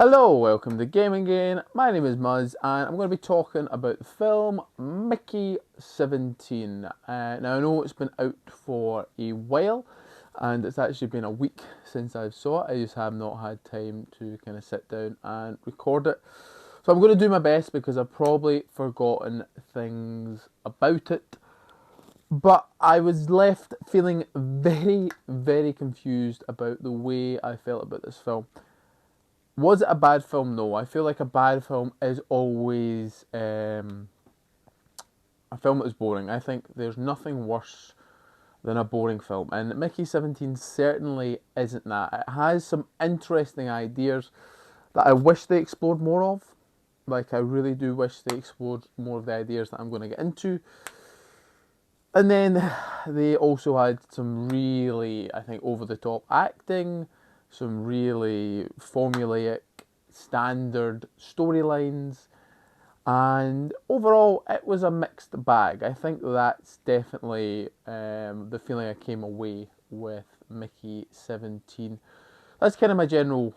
Hello, welcome to Gaming Again. My name is Muzz and I'm going to be talking about the film Mickey 17. Now I know it's been out for a while and it's actually been a week since I saw it. I just have not had time to kind of sit down and record it. So I'm going to do my best because I've probably forgotten things about it. But I was left feeling very, very confused about the way I felt about this film. Was it a bad film? No. I feel like a bad film is always a film that is boring. I think there's nothing worse than a boring film. And Mickey 17 certainly isn't that. It has some interesting ideas that I wish they explored more of. Like, I really do wish they explored more of the ideas that I'm going to get into. And then they also had some really, I think, over-the-top acting, some really formulaic, standard storylines, and overall it was a mixed bag. I think that's definitely the feeling I came away with Mickey 17. That's kind of my general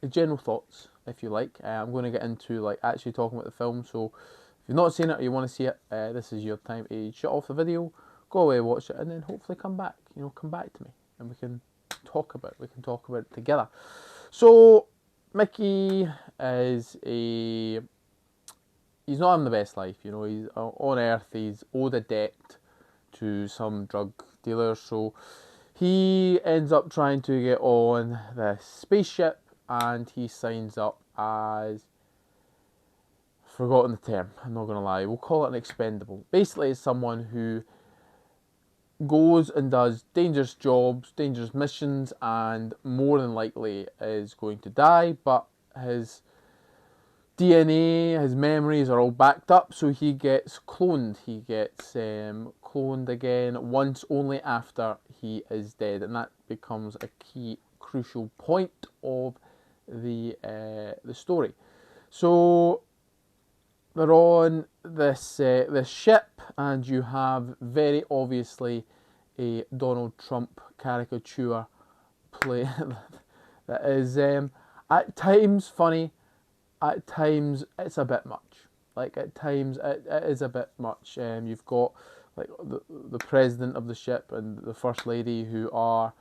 thoughts, if you like. I'm going to get into like actually talking about the film, so if you've not seen it or you want to see it, this is your time to shut off the video, go away, watch it, and then hopefully come back. Come back to me, and we can talk about it together. So Mickey is he's not having the best life. He's on Earth. He's owed a debt to some drug dealer, so he ends up trying to get on this spaceship, and he signs up as, forgotten the term, I'm not gonna lie, we'll call it an expendable. Basically, it's someone who goes and does dangerous jobs, dangerous missions, and more than likely is going to die, but his DNA, his memories are all backed up, so he gets cloned. He gets cloned again once only after he is dead, and that becomes a key, crucial point of the story. So they're on this ship, and you have very obviously a Donald Trump caricature play that is at times funny, at times it's a bit much. Like, at times it is a bit much. You've got like the president of the ship and the first lady who are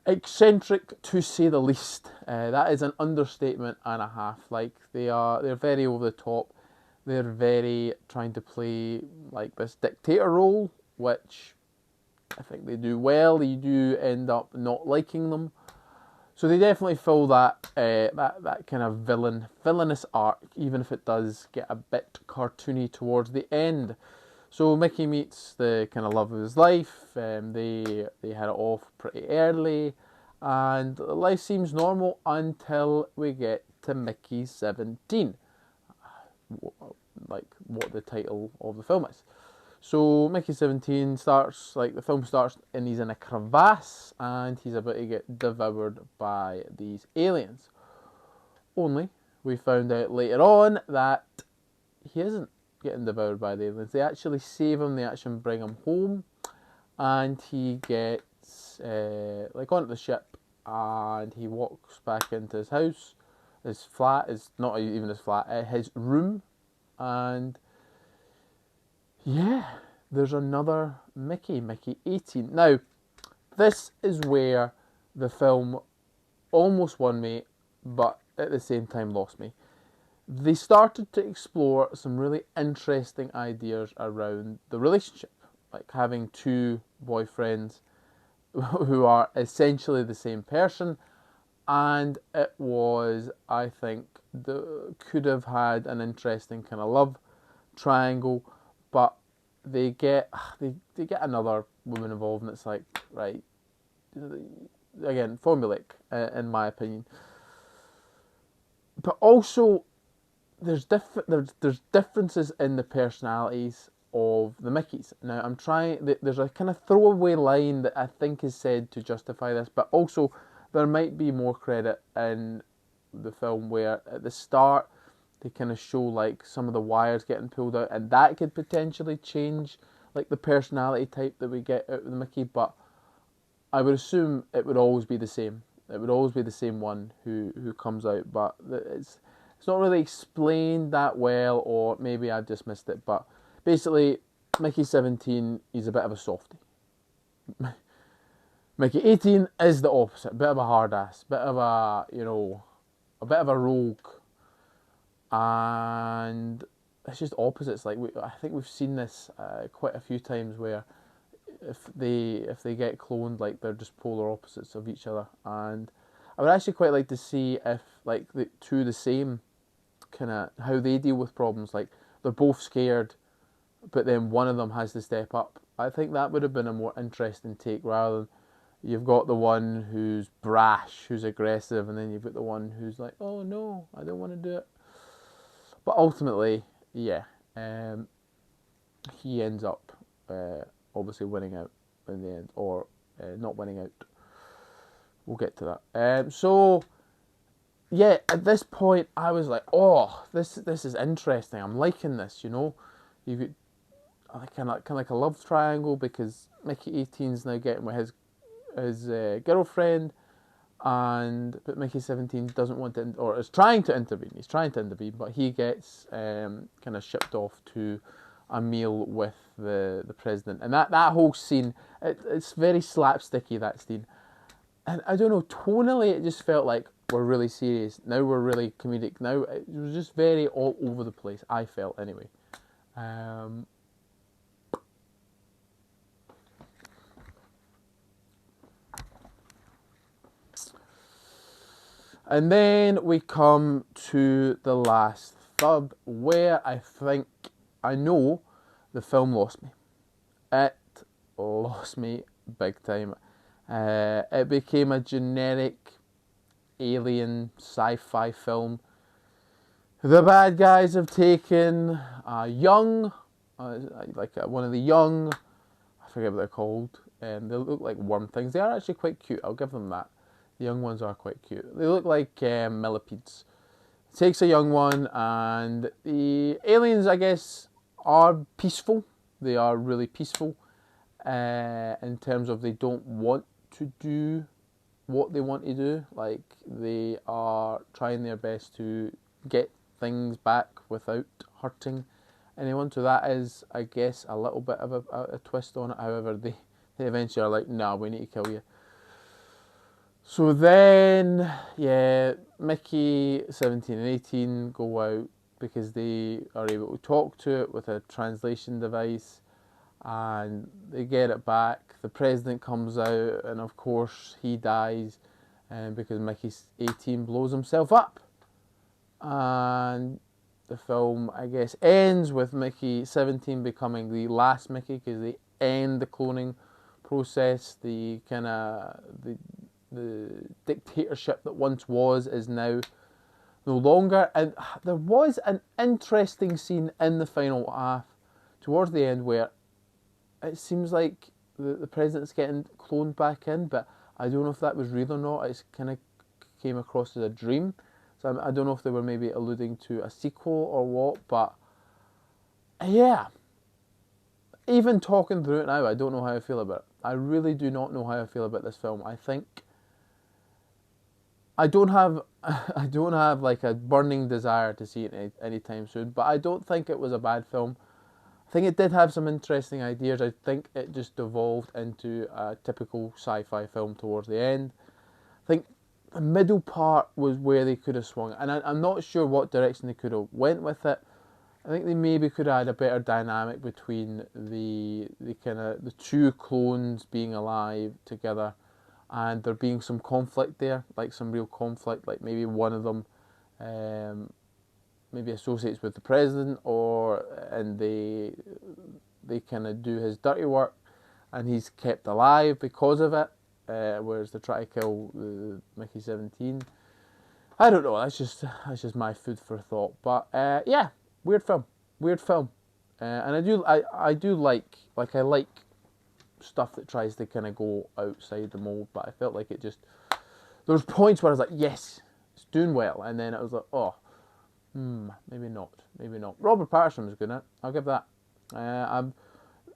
eccentric to say the least. That is an understatement and a half. Like, they're very over the top. They're very trying to play like this dictator role, which I think they do well. You do end up not liking them, so they definitely fill that that kind of villainous arc, even if it does get a bit cartoony towards the end. So Mickey meets the kind of love of his life. They had it off pretty early, and life seems normal until we get to Mickey 17. Like what the title of the film is. So Mickey 17 starts, like the film starts, and he's in a crevasse and he's about to get devoured by these aliens. Only we found out later on that he isn't getting devoured by the aliens. They actually save him, they actually bring him home, and he gets like onto the ship, and he walks back into his house. His flat is not even his flat, his room, and yeah, there's another Mickey 18. Now, this is where the film almost won me, but at the same time lost me. They started to explore some really interesting ideas around the relationship, like having two boyfriends who are essentially the same person, and it was, I think, could have had an interesting kind of love triangle, but they get another woman involved, and it's like, right, again, formulaic in my opinion. But also, there's differences in the personalities of the Mickeys. Now, I'm trying. There's a kind of throwaway line that I think is said to justify this, but also there might be more credit in the film where at the start they kind of show like some of the wires getting pulled out, and that could potentially change like the personality type that we get out of the Mickey. But I would assume it would always be the same. It would always be the same one who comes out, but it's not really explained that well, or maybe I just missed it. But basically, Mickey 17, he's a bit of a softie. Mickey 18 is the opposite, a bit of a hard ass, bit of a, a bit of a rogue, and it's just opposites. Like I think we've seen this quite a few times where if they get cloned, like they're just polar opposites of each other. And I would actually quite like to see if like the same kind of how they deal with problems. Like they're both scared, but then one of them has to step up. I think that would have been a more interesting take rather than you've got the one who's brash, who's aggressive, and then you've got the one who's like, oh no, I don't want to do it. But ultimately, yeah, he ends up obviously winning out in the end, or not winning out. We'll get to that. So, yeah, at this point, I was like, oh, this is interesting. I'm liking this, You could kind of like a love triangle because Mickey 18's now getting with his girlfriend, but Mickey 17 doesn't want to, or is trying to intervene. He's trying to intervene, but he gets kind of shipped off to a meal with the president, and that whole scene, it's very slapsticky, that scene, and I don't know, tonally it just felt like we're really serious now, we're really comedic now. It was just very all over the place, I felt anyway. And then we come to the last third, where I know the film lost me. It lost me big time. It became a generic alien sci-fi film. The bad guys have taken one of the young, I forget what they're called, and they look like worm things. They are actually quite cute, I'll give them that. The young ones are quite cute. They look like millipedes. Takes a young one, and the aliens, I guess, are peaceful. They are really peaceful in terms of they don't want to do what they want to do. Like, they are trying their best to get things back without hurting anyone. So that is, I guess, a little bit of a twist on it. However, they eventually are like, nah, we need to kill you. So then, yeah, Mickey 17 and 18 go out because they are able to talk to it with a translation device, and they get it back. The president comes out, and of course he dies because Mickey 18 blows himself up. And the film, I guess, ends with Mickey 17 becoming the last Mickey because they end the cloning process. The dictatorship that once was is now no longer. And there was an interesting scene in the final half towards the end where it seems like the president's getting cloned back in, but I don't know if that was real or not. It kind of came across as a dream, so I don't know if they were maybe alluding to a sequel or what. But yeah, even talking through it now, I don't know how I feel about it. I really do not know how I feel about this film. I think I don't have like a burning desire to see it anytime soon, but I don't think it was a bad film. I think it did have some interesting ideas. I think it just devolved into a typical sci-fi film towards the end. I think the middle part was where they could have swung, and I'm not sure what direction they could have went with it. I think they maybe could have had a better dynamic between the two clones being alive together, and there being some conflict there, like some real conflict, like maybe one of them maybe associates with the president, and they kind of do his dirty work, and he's kept alive because of it, whereas they try to kill Mickey 17. I don't know. That's just my food for thought. But yeah, weird film, and I do like I like stuff that tries to kind of go outside the mold. But I felt like it just, there was points where I was like, yes, it's doing well, and then it was like, oh, maybe not. Robert Pattinson was good in it. I'll give that. I've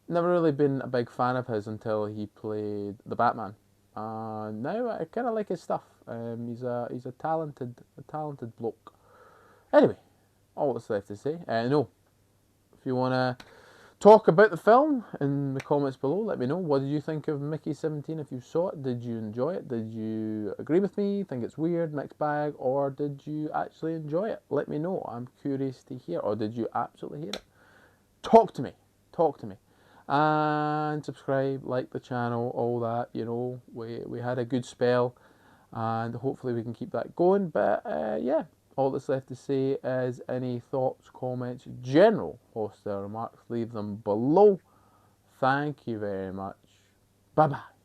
never really been a big fan of his until he played the Batman. Now I kind of like his stuff. He's a talented bloke. Anyway, all that's left to say. No, if you want to talk about the film in the comments below, let me know. What did you think of Mickey 17 if you saw it? Did you enjoy it? Did you agree with me? Think it's weird, mixed bag? Or did you actually enjoy it? Let me know. I'm curious to hear. Or did you absolutely hate it? Talk to me. Talk to me. And subscribe, like the channel, all that. You know, we had a good spell, and hopefully we can keep that going. But yeah, all that's left to say is any thoughts, comments, general hostile remarks, leave them below. Thank you very much. Bye bye.